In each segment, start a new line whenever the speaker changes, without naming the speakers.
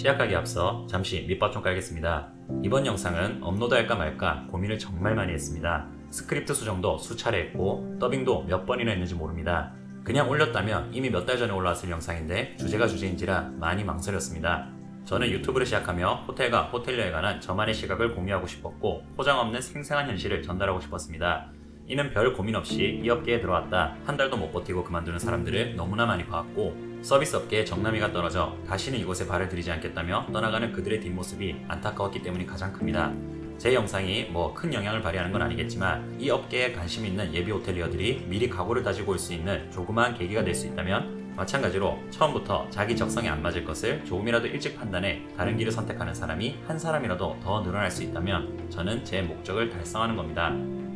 시작하기 앞서 잠시 밑밥 좀 깔겠습니다. 이번 영상은 업로드할까 말까 고민을 정말 많이 했습니다. 스크립트 수정도 수차례 했고 더빙도 몇 번이나 했는지 모릅니다. 그냥 올렸다면 이미 몇 달 전에 올라왔을 영상인데 주제가 주제인지라 많이 망설였습니다. 저는 유튜브를 시작하며 호텔과 호텔리어에 관한 저만의 시각을 공유하고 싶었고 포장 없는 생생한 현실을 전달하고 싶었습니다. 이는 별 고민 없이 이 업계에 들어왔다 한 달도 못 버티고 그만두는 사람들을 너무나 많이 봐왔고 서비스 업계의 정남이가 떨어져 다시는 이곳에 발을 들이지 않겠다며 떠나가는 그들의 뒷모습이 안타까웠기 때문이 가장 큽니다. 제 영상이 큰 영향을 발휘하는 건 아니겠지만 이 업계에 관심 있는 예비 호텔리어들이 미리 각오를 다지고 올 수 있는 조그마한 계기가 될 수 있다면 마찬가지로 처음부터 자기 적성에 안 맞을 것을 조금이라도 일찍 판단해 다른 길을 선택하는 사람이 한 사람이라도 더 늘어날 수 있다면 저는 제 목적을 달성하는 겁니다.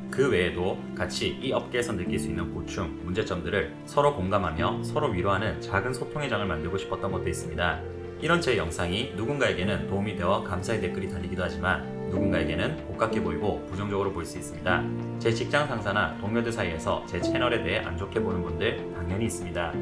그 외에도 같이 이 업계에서 느낄 수 있는 고충, 문제점들을 서로 공감하며 서로 위로하는 작은 소통의 장을 만들고 싶었던 것도 있습니다. 이런 제 영상이 누군가에게는 도움이 되어 감사의 댓글이 달리기도 하지만 누군가에게는 고깝게 보이고 부정적으로 보일 수 있습니다. 제 직장 상사나 동료들 사이에서 제 채널에 대해 안 좋게 보는 분들 당연히 있습니다.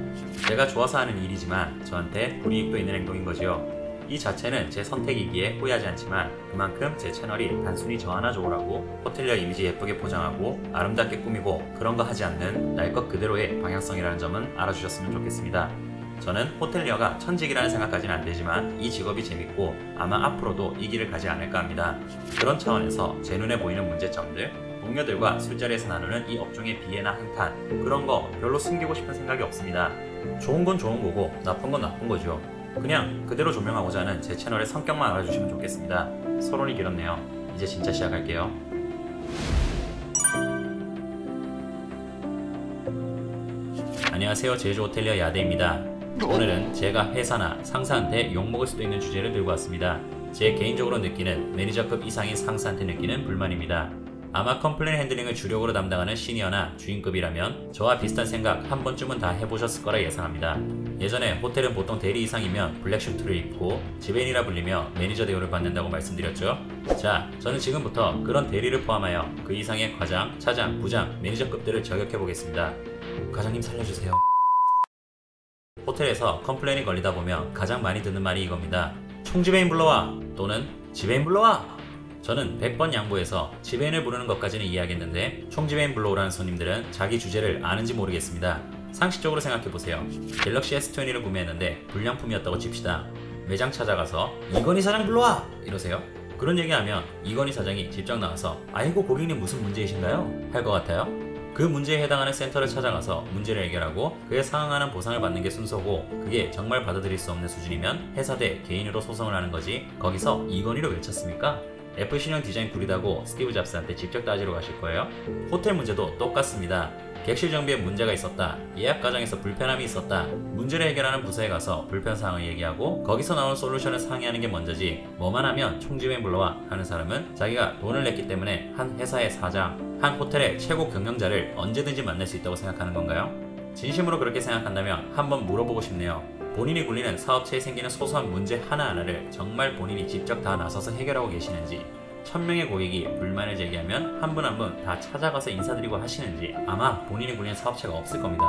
제가 좋아서 하는 일이지만 저한테 불이익도 있는 행동인 거지요. 이 자체는 제 선택이기에 후회하지 않지만 그만큼 제 채널이 단순히 저 하나 좋으라고 호텔리어 이미지 예쁘게 포장하고 아름답게 꾸미고 그런 거 하지 않는 날 것 그대로의 방향성이라는 점은 알아주셨으면 좋겠습니다. 저는 호텔리어가 천직이라는 생각까지는 안 되지만 이 직업이 재밌고 아마 앞으로도 이 길을 가지 않을까 합니다. 그런 차원에서 제 눈에 보이는 문제점들, 동료들과 술자리에서 나누는 이 업종의 비애나 한탄 그런 거 별로 숨기고 싶은 생각이 없습니다. 좋은 건 좋은 거고 나쁜 건 나쁜 거죠. 그냥 그대로 조명하고자 하는 제 채널의 성격만 알아주시면 좋겠습니다. 서론이 길었네요. 이제 진짜 시작할게요. 안녕하세요. 제주 호텔리어 야대입니다. 오늘은 제가 회사나 상사한테 욕먹을 수도 있는 주제를 들고 왔습니다. 제 개인적으로 느끼는 매니저급 이상인 상사한테 느끼는 불만입니다. 아마 컴플레인 핸들링을 주력으로 담당하는 시니어나 주인급이라면 저와 비슷한 생각 한 번쯤은 다 해보셨을 거라 예상합니다. 예전에 호텔은 보통 대리 이상이면 블랙 슈트를 입고 지배인이라 불리며 매니저 대우를 받는다고 말씀드렸죠. 자, 저는 지금부터 그런 대리를 포함하여 그 이상의 과장, 차장, 부장, 매니저급들을 저격해보겠습니다. 과장님 살려주세요. 호텔에서 컴플레인이 걸리다 보면 가장 많이 듣는 말이 이겁니다. 총지배인 불러와 또는 지배인 불러와. 저는 100번 양보해서 지배인을 부르는 것까지는 이해하겠는데 총지배인 불러오라는 손님들은 자기 주제를 아는지 모르겠습니다. 상식적으로 생각해보세요. 갤럭시 S20를 구매했는데 불량품이었다고 칩시다. 매장 찾아가서 이건희 사장 불러와! 이러세요. 그런 얘기하면 이건희 사장이 직접 나와서 아이고 고객님 무슨 문제이신가요? 할 것 같아요? 그 문제에 해당하는 센터를 찾아가서 문제를 해결하고 그에 상응하는 보상을 받는 게 순서고 그게 정말 받아들일 수 없는 수준이면 회사 대 개인으로 소송을 하는 거지 거기서 이건희로 외쳤습니까? F신형 디자인 구리다고 스티브 잡스한테 직접 따지러 가실 거예요? 호텔 문제도 똑같습니다. 객실 정비에 문제가 있었다, 예약 과정에서 불편함이 있었다, 문제를 해결하는 부서에 가서 불편사항을 얘기하고 거기서 나온 솔루션을 상의하는 게 먼저지 뭐만 하면 총지배인 불러와 하는 사람은 자기가 돈을 냈기 때문에 한 회사의 사장, 한 호텔의 최고 경영자를 언제든지 만날 수 있다고 생각하는 건가요? 진심으로 그렇게 생각한다면 한번 물어보고 싶네요. 본인이 굴리는 사업체에 생기는 소소한 문제 하나하나를 정말 본인이 직접 다 나서서 해결하고 계시는지 1000명의 고객이 불만을 제기하면 한 분 한 분 다 찾아가서 인사드리고 하시는지 아마 본인이 굴리는 사업체가 없을 겁니다.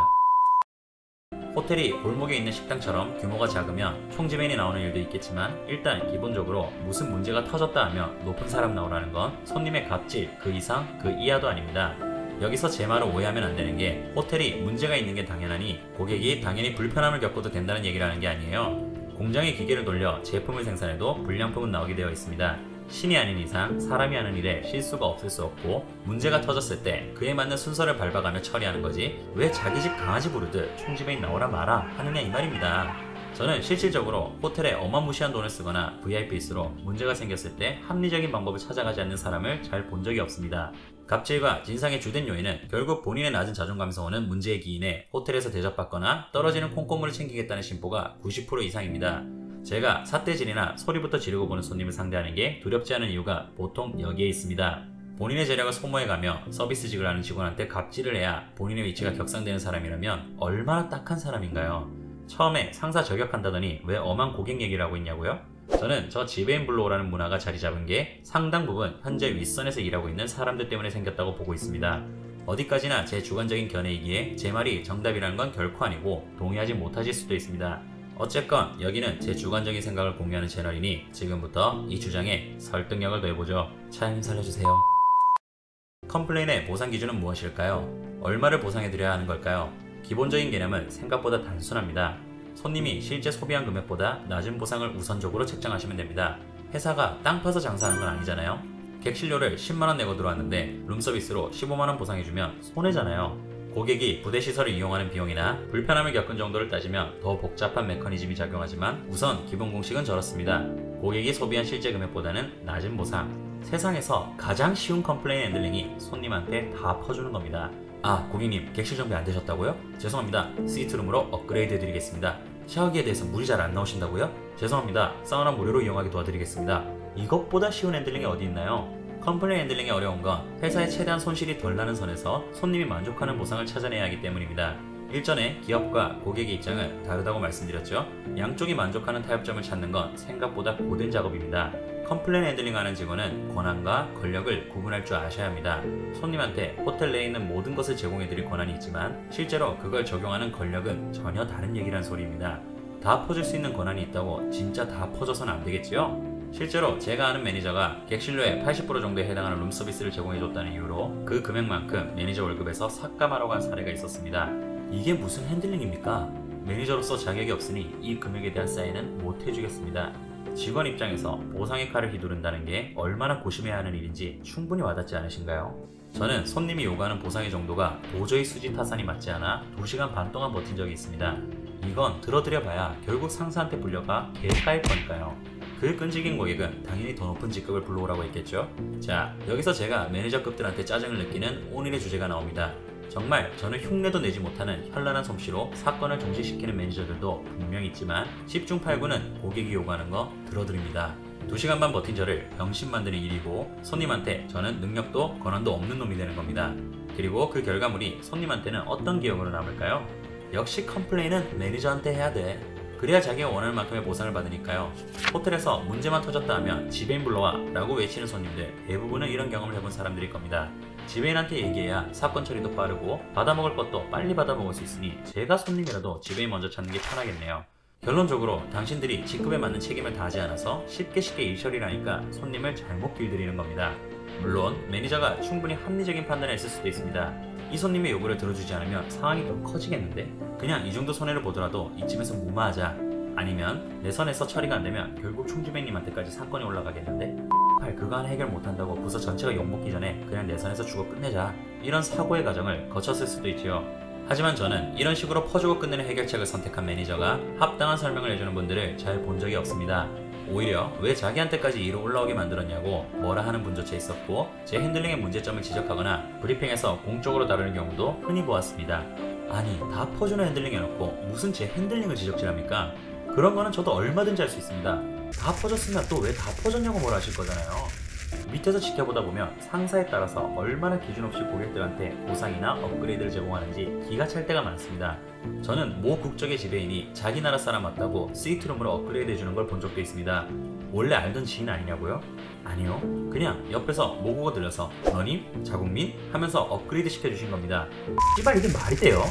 호텔이 골목에 있는 식당처럼 규모가 작으면 총지배인이 나오는 일도 있겠지만 일단 기본적으로 무슨 문제가 터졌다 하면 높은 사람 나오라는 건 손님의 갑질 그 이상 그 이하도 아닙니다. 여기서 제 말을 오해하면 안 되는 게 호텔이 문제가 있는 게 당연하니 고객이 당연히 불편함을 겪어도 된다는 얘기라는 게 아니에요. 공장의 기계를 돌려 제품을 생산해도 불량품은 나오게 되어 있습니다. 신이 아닌 이상 사람이 하는 일에 실수가 없을 수 없고 문제가 터졌을 때 그에 맞는 순서를 밟아가며 처리하는 거지 왜 자기 집 강아지 부르듯 총지배인 나오라 마라 하느냐 이 말입니다. 저는 실질적으로 호텔에 어마무시한 돈을 쓰거나 VIP수로 문제가 생겼을 때 합리적인 방법을 찾아가지 않는 사람을 잘 본 적이 없습니다. 갑질과 진상의 주된 요인은 결국 본인의 낮은 자존감에서 오는 문제에 기인해 호텔에서 대접받거나 떨어지는 콩고물을 챙기겠다는 심보가 90% 이상입니다. 제가 삿대질이나 소리부터 지르고 보는 손님을 상대하는 게 두렵지 않은 이유가 보통 여기에 있습니다. 본인의 재력을 소모해가며 서비스직을 하는 직원한테 갑질을 해야 본인의 위치가 격상되는 사람이라면 얼마나 딱한 사람인가요? 처음에 상사 저격한다더니 왜 엄한 고객 얘기를 하고 있냐고요? 저는 저 지배인 불러오라는 문화가 자리 잡은 게 상당 부분 현재 윗선에서 일하고 있는 사람들 때문에 생겼다고 보고 있습니다. 어디까지나 제 주관적인 견해이기에 제 말이 정답이라는 건 결코 아니고 동의하지 못하실 수도 있습니다. 어쨌건 여기는 제 주관적인 생각을 공유하는 채널이니 지금부터 이 주장에 설득력을 더해보죠. 차장님 살려주세요. 컴플레인의 보상 기준은 무엇일까요? 얼마를 보상해드려야 하는 걸까요? 기본적인 개념은 생각보다 단순합니다. 손님이 실제 소비한 금액보다 낮은 보상을 우선적으로 책정하시면 됩니다. 회사가 땅 파서 장사하는 건 아니잖아요. 객실료를 10만원 내고 들어왔는데 룸서비스로 15만원 보상해주면 손해잖아요. 고객이 부대시설을 이용하는 비용이나 불편함을 겪은 정도를 따지면 더 복잡한 메커니즘이 작용하지만 우선 기본 공식은 저렇습니다. 고객이 소비한 실제 금액보다는 낮은 보상. 세상에서 가장 쉬운 컴플레인 핸들링이 손님한테 다 퍼주는 겁니다. 아, 고객님 객실 정비 안 되셨다고요? 죄송합니다. 스위트룸으로 업그레이드 해드리겠습니다. 샤워기에 대해서 물이 잘 안 나오신다고요? 죄송합니다. 사우나 무료로 이용하게 도와드리겠습니다. 이것보다 쉬운 핸들링이 어디 있나요? 컴플레인 핸들링이 어려운 건 회사에 최대한 손실이 덜 나는 선에서 손님이 만족하는 보상을 찾아내야 하기 때문입니다. 일전에 기업과 고객의 입장은 다르다고 말씀드렸죠. 양쪽이 만족하는 타협점을 찾는 건 생각보다 고된 작업입니다. 컴플레인 핸들링 하는 직원은 권한과 권력을 구분할 줄 아셔야 합니다. 손님한테 호텔 내에 있는 모든 것을 제공해드릴 권한이 있지만 실제로 그걸 적용하는 권력은 전혀 다른 얘기란 소리입니다. 다 퍼줄 수 있는 권한이 있다고 진짜 다 퍼줘서는 안 되겠지요? 실제로 제가 아는 매니저가 객실료의 80% 정도에 해당하는 룸서비스를 제공해줬다는 이유로 그 금액만큼 매니저 월급에서 삭감하러 간 사례가 있었습니다. 이게 무슨 핸들링입니까? 매니저로서 자격이 없으니 이 금액에 대한 사인은 못 해주겠습니다. 직원 입장에서 보상의 칼을 휘두른다는 게 얼마나 고심해야 하는 일인지 충분히 와닿지 않으신가요? 저는 손님이 요구하는 보상의 정도가 도저히 수지 타산이 맞지 않아 2시간 반 동안 버틴 적이 있습니다. 이건 들어드려봐야 결국 상사한테 불려가 개까일 거니까요. 그 끈질긴 고객은 당연히 더 높은 직급을 불러오라고 했겠죠. 자, 여기서 제가 매니저급들한테 짜증을 느끼는 오늘의 주제가 나옵니다. 정말 저는 흉내도 내지 못하는 현란한 솜씨로 사건을 종식시키는 매니저들도 분명히 있지만 10중 8구는 고객이 요구하는 거 들어드립니다. 2시간 반 버틴 저를 병신 만드는 일이고 손님한테 저는 능력도 권한도 없는 놈이 되는 겁니다. 그리고 그 결과물이 손님한테는 어떤 기억으로 남을까요? 역시 컴플레인은 매니저한테 해야 돼. 그래야 자기가 원하는 만큼의 보상을 받으니까요. 호텔에서 문제만 터졌다 하면 지배인 불러와 라고 외치는 손님들 대부분은 이런 경험을 해본 사람들일 겁니다. 지배인한테 얘기해야 사건 처리도 빠르고 받아먹을 것도 빨리 받아먹을 수 있으니 제가 손님이라도 지배인 먼저 찾는 게 편하겠네요. 결론적으로 당신들이 직급에 맞는 책임을 다하지 않아서 쉽게 일 처리를 하니까 손님을 잘못 길들이는 겁니다. 물론 매니저가 충분히 합리적인 판단을 했을 수도 있습니다. 이 손님의 요구를 들어주지 않으면 상황이 더 커지겠는데? 그냥 이 정도 손해를 보더라도 이쯤에서 무마하자. 아니면 내 선에서 처리가 안되면 결국 총지배님한테까지 사건이 올라가겠는데? 그거 하나 해결 못한다고 부서 전체가 욕먹기 전에 그냥 내 선에서 죽어 끝내자. 이런 사고의 과정을 거쳤을 수도 있지요. 하지만 저는 이런 식으로 퍼주고 끝내는 해결책을 선택한 매니저가 합당한 설명을 해주는 분들을 잘 본 적이 없습니다. 오히려 왜 자기한테까지 일을 올라오게 만들었냐고 뭐라 하는 분조차 있었고 제 핸들링의 문제점을 지적하거나 브리핑에서 공적으로 다루는 경우도 흔히 보았습니다. 아니 다 퍼주는 핸들링 해놓고 무슨 제 핸들링을 지적질합니까? 그런 거는 저도 얼마든지 할 수 있습니다. 다 퍼졌으면 또 왜 다 퍼졌냐고 뭐라 하실 거잖아요. 밑에서 지켜보다 보면 상사에 따라서 얼마나 기준 없이 고객들한테 보상이나 업그레이드를 제공하는지 기가 찰 때가 많습니다. 저는 모 국적의 지배인이 자기 나라 사람 맞다고 스위트룸으로 업그레이드 해주는 걸 본 적도 있습니다. 원래 알던 지인 아니냐고요? 아니요. 그냥 옆에서 모국어 들려서 너님? 자국민? 하면서 업그레이드 시켜주신 겁니다. 씨발 이게 말이 돼요?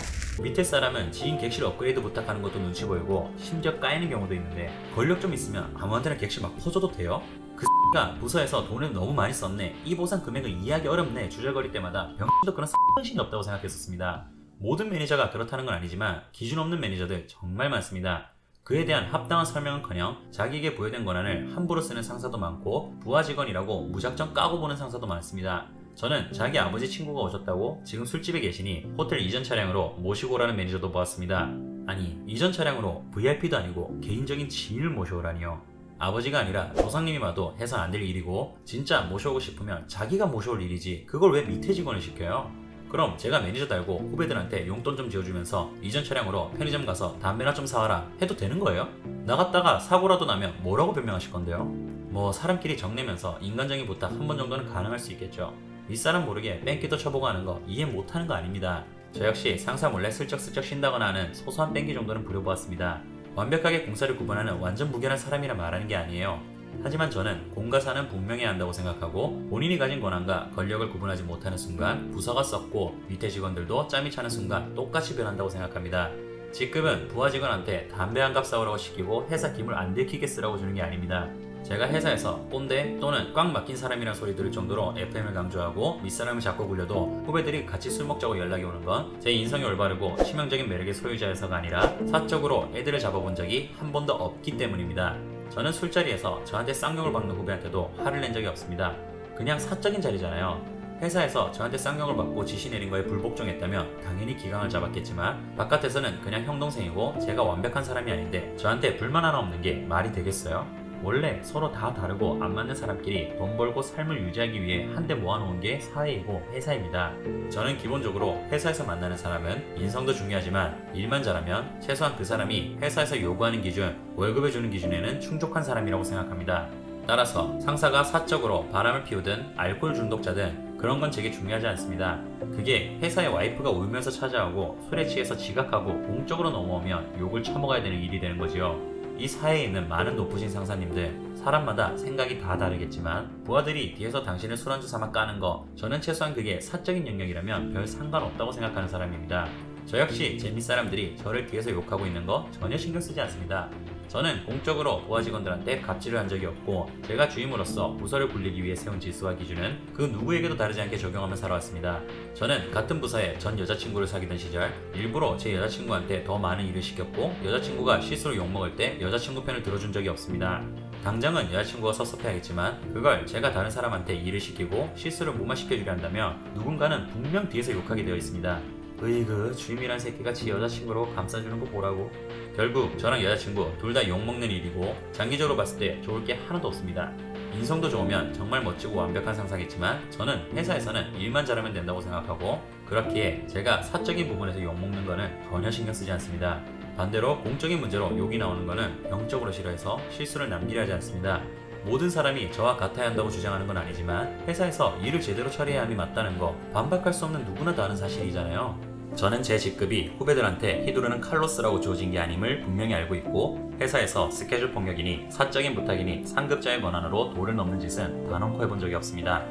밑에 사람은 지인 객실 업그레이드 부탁하는 것도 눈치 보이고 심지어 까이는 경우도 있는데 권력 좀 있으면 아무한테나 객실 막 퍼줘도 돼요? 그 X가 부서에서 돈을 너무 많이 썼네, 이 보상 금액을 이해하기 어렵네 주절거릴 때마다 병신도 그런 X정신이 없다고 생각했었습니다. 모든 매니저가 그렇다는 건 아니지만 기준 없는 매니저들 정말 많습니다. 그에 대한 합당한 설명은커녕 자기에게 부여된 권한을 함부로 쓰는 상사도 많고 부하 직원이라고 무작정 까고 보는 상사도 많습니다. 저는 자기 아버지 친구가 오셨다고 지금 술집에 계시니 호텔 이전 차량으로 모시고 오라는 매니저도 보았습니다. 아니 이전 차량으로 VIP도 아니고 개인적인 지인을 모셔오라니요. 아버지가 아니라 조상님이 봐도 해선 안 될 일이고 진짜 모셔오고 싶으면 자기가 모셔올 일이지 그걸 왜 밑에 직원을 시켜요? 그럼 제가 매니저 달고 후배들한테 용돈 좀 지어주면서 이전 차량으로 편의점 가서 담배나 좀 사와라 해도 되는 거예요? 나갔다가 사고라도 나면 뭐라고 변명하실 건데요? 뭐 사람끼리 정내면서 인간적인 부탁 한 번 정도는 가능할 수 있겠죠. 윗사람 모르게 뺑기도 쳐보고 하는 거 이해 못하는 거 아닙니다. 저 역시 상사 몰래 슬쩍슬쩍 쉰다거나 하는 소소한 뺑기 정도는 부려보았습니다. 완벽하게 공사를 구분하는 완전 무결한 사람이라 말하는 게 아니에요. 하지만 저는 공과 사는 분명해야 한다고 생각하고 본인이 가진 권한과 권력을 구분하지 못하는 순간 부서가 썩고 밑에 직원들도 짬이 차는 순간 똑같이 변한다고 생각합니다. 직급은 부하 직원한테 담배 한 갑 사오라고 시키고 회사 기물 안 들키게 쓰라고 주는 게 아닙니다. 제가 회사에서 꼰대 또는 꽉 막힌 사람이란 소리 들을 정도로 FM을 강조하고 윗사람을 잡고 굴려도 후배들이 같이 술 먹자고 연락이 오는 건 제 인성이 올바르고 치명적인 매력의 소유자여서가 아니라 사적으로 애들을 잡아본 적이 한 번도 없기 때문입니다. 저는 술자리에서 저한테 쌍욕을 받는 후배한테도 화를 낸 적이 없습니다. 그냥 사적인 자리잖아요. 회사에서 저한테 쌍욕을 받고 지시 내린 거에 불복종했다면 당연히 기강을 잡았겠지만 바깥에서는 그냥 형 동생이고 제가 완벽한 사람이 아닌데 저한테 불만 하나 없는 게 말이 되겠어요? 원래 서로 다 다르고 안 맞는 사람끼리 돈 벌고 삶을 유지하기 위해 한데 모아놓은 게 사회이고 회사입니다. 저는 기본적으로 회사에서 만나는 사람은 인성도 중요하지만 일만 잘하면 최소한 그 사람이 회사에서 요구하는 기준, 월급을 주는 기준에는 충족한 사람이라고 생각합니다. 따라서 상사가 사적으로 바람을 피우든 알코올 중독자든 그런 건 제게 중요하지 않습니다. 그게 회사의 와이프가 울면서 찾아오고 술에 취해서 지각하고 공적으로 넘어오면 욕을 처먹어야 되는 일이 되는 거지요. 이 사회에 있는 많은 높으신 상사님들, 사람마다 생각이 다 다르겠지만 부하들이 뒤에서 당신을 술안주 삼아 까는 거, 저는 최소한 그게 사적인 영역이라면 별 상관없다고 생각하는 사람입니다. 저 역시 제 밑사람들이 저를 뒤에서 욕하고 있는 거 전혀 신경 쓰지 않습니다. 저는 공적으로 부하 직원들한테 갑질을 한 적이 없고 제가 주임으로서 부서를 굴리기 위해 세운 질서와 기준은 그 누구에게도 다르지 않게 적용하며 살아왔습니다. 저는 같은 부서에 전 여자친구를 사귀던 시절 일부러 제 여자친구한테 더 많은 일을 시켰고 여자친구가 실수로 욕먹을 때 여자친구 편을 들어준 적이 없습니다. 당장은 여자친구가 섭섭해하겠지만 그걸 제가 다른 사람한테 일을 시키고 실수를 무마시켜주려 한다면 누군가는 분명 뒤에서 욕하게 되어 있습니다. 으이그 주임이란 새끼가 지 여자친구로 감싸주는 거 보라고. 결국 저랑 여자친구 둘 다 욕먹는 일이고 장기적으로 봤을 때 좋을 게 하나도 없습니다. 인성도 좋으면 정말 멋지고 완벽한 상사겠지만 저는 회사에서는 일만 잘하면 된다고 생각하고 그렇기에 제가 사적인 부분에서 욕먹는 거는 전혀 신경 쓰지 않습니다. 반대로 공적인 문제로 욕이 나오는 거는 영적으로 싫어해서 실수를 남기려 하지 않습니다. 모든 사람이 저와 같아야 한다고 주장하는 건 아니지만 회사에서 일을 제대로 처리해야 함이 맞다는 거 반박할 수 없는 누구나 다 아는 사실이잖아요. 저는 제 직급이 후배들한테 휘두르는 칼로 쓰라고 주어진 게 아님을 분명히 알고 있고 회사에서 스케줄 폭력이니 사적인 부탁이니 상급자의 권한으로 도를 넘는 짓은 단언코 해본 적이 없습니다.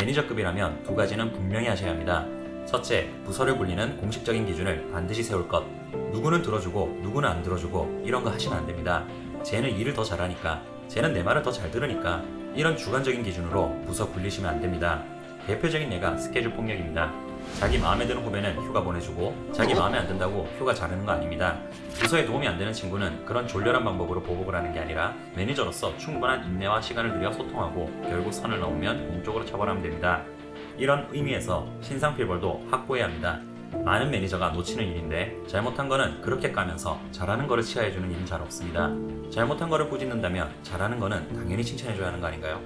매니저급이라면 두 가지는 분명히 하셔야 합니다. 첫째, 부서를 굴리는 공식적인 기준을 반드시 세울 것. 누구는 들어주고 누구는 안 들어주고 이런 거 하시면 안 됩니다. 쟤는 일을 더 잘하니까, 쟤는 내 말을 더 잘 들으니까 이런 주관적인 기준으로 부서 굴리시면 안 됩니다. 대표적인 예가 스케줄 폭력입니다. 자기 마음에 드는 후배는 휴가 보내주고 자기 마음에 안 든다고 휴가 자르는 거 아닙니다. 부서에 도움이 안 되는 친구는 그런 졸렬한 방법으로 보복을 하는 게 아니라 매니저로서 충분한 인내와 시간을 들여 소통하고 결국 선을 넘으면 공적으로 처벌하면 됩니다. 이런 의미에서 신상필벌도 확보해야 합니다. 많은 매니저가 놓치는 일인데 잘못한 거는 그렇게 까면서 잘하는 거를 치하해주는 일은 잘 없습니다. 잘못한 거를 꾸짖는다면 잘하는 거는 당연히 칭찬해줘야 하는 거 아닌가요?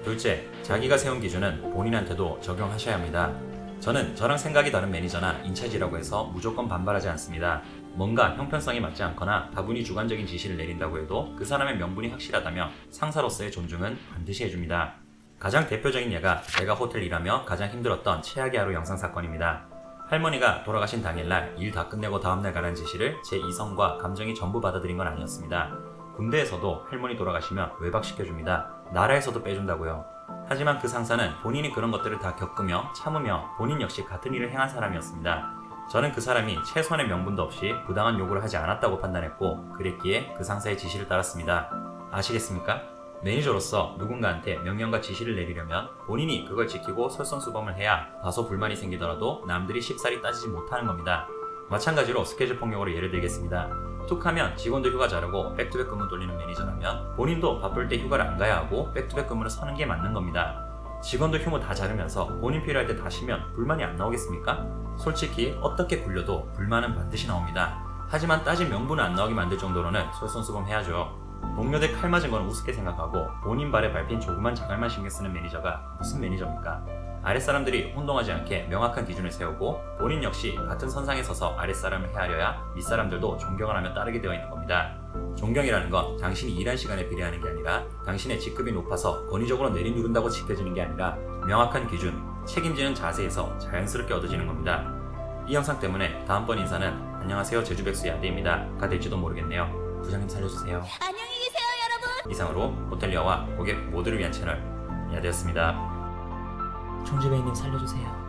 둘째, 자기가 세운 기준은 본인한테도 적용하셔야 합니다. 저는 저랑 생각이 다른 매니저나 인차지라고 해서 무조건 반발하지 않습니다. 뭔가 형편성이 맞지 않거나 다분히 주관적인 지시를 내린다고 해도 그 사람의 명분이 확실하다며 상사로서의 존중은 반드시 해줍니다. 가장 대표적인 예가 제가 호텔 일하며 가장 힘들었던 최악의 하루 영상 사건입니다. 할머니가 돌아가신 당일날 일 다 끝내고 다음날 가라는 지시를 제 이성과 감정이 전부 받아들인 건 아니었습니다. 군대에서도 할머니 돌아가시면 외박시켜줍니다. 나라에서도 빼준다고요. 하지만 그 상사는 본인이 그런 것들을 다 겪으며 참으며 본인 역시 같은 일을 행한 사람이었습니다. 저는 그 사람이 최소한의 명분도 없이 부당한 요구를 하지 않았다고 판단했고 그랬기에 그 상사의 지시를 따랐습니다. 아시겠습니까? 매니저로서 누군가한테 명령과 지시를 내리려면 본인이 그걸 지키고 솔선수범을 해야 다소 불만이 생기더라도 남들이 쉽사리 따지지 못하는 겁니다. 마찬가지로 스케줄 폭력으로 예를 들겠습니다. 툭하면 직원도 휴가 자르고 백투백 근무 돌리는 매니저라면 본인도 바쁠 때 휴가를 안 가야 하고 백투백 근무를 서는 게 맞는 겁니다. 직원도 휴무 다 자르면서 본인 필요할 때 다 쉬면 불만이 안 나오겠습니까? 솔직히 어떻게 굴려도 불만은 반드시 나옵니다. 하지만 따진 명분을 안 나오게 만들 정도로는 솔선수범해야죠. 동료들 칼 맞은 건 우습게 생각하고 본인 발에 밟힌 조그만 자갈만 신경 쓰는 매니저가 무슨 매니저입니까? 아랫사람들이 혼동하지 않게 명확한 기준을 세우고 본인 역시 같은 선상에 서서 아랫사람을 헤아려야 윗사람들도 존경을 하며 따르게 되어 있는 겁니다. 존경이라는 건 당신이 일한 시간에 비례하는 게 아니라 당신의 직급이 높아서 권위적으로 내리누른다고 지켜지는 게 아니라 명확한 기준, 책임지는 자세에서 자연스럽게 얻어지는 겁니다. 이 영상 때문에 다음번 인사는 안녕하세요 제주백수 야대입니다가 될지도 모르겠네요. 부장님 살려주세요.
안녕히 계세요, 여러분.
이상으로 호텔리어와 고객 모두를 위한 채널 야대였습니다.
총지배이님 살려주세요.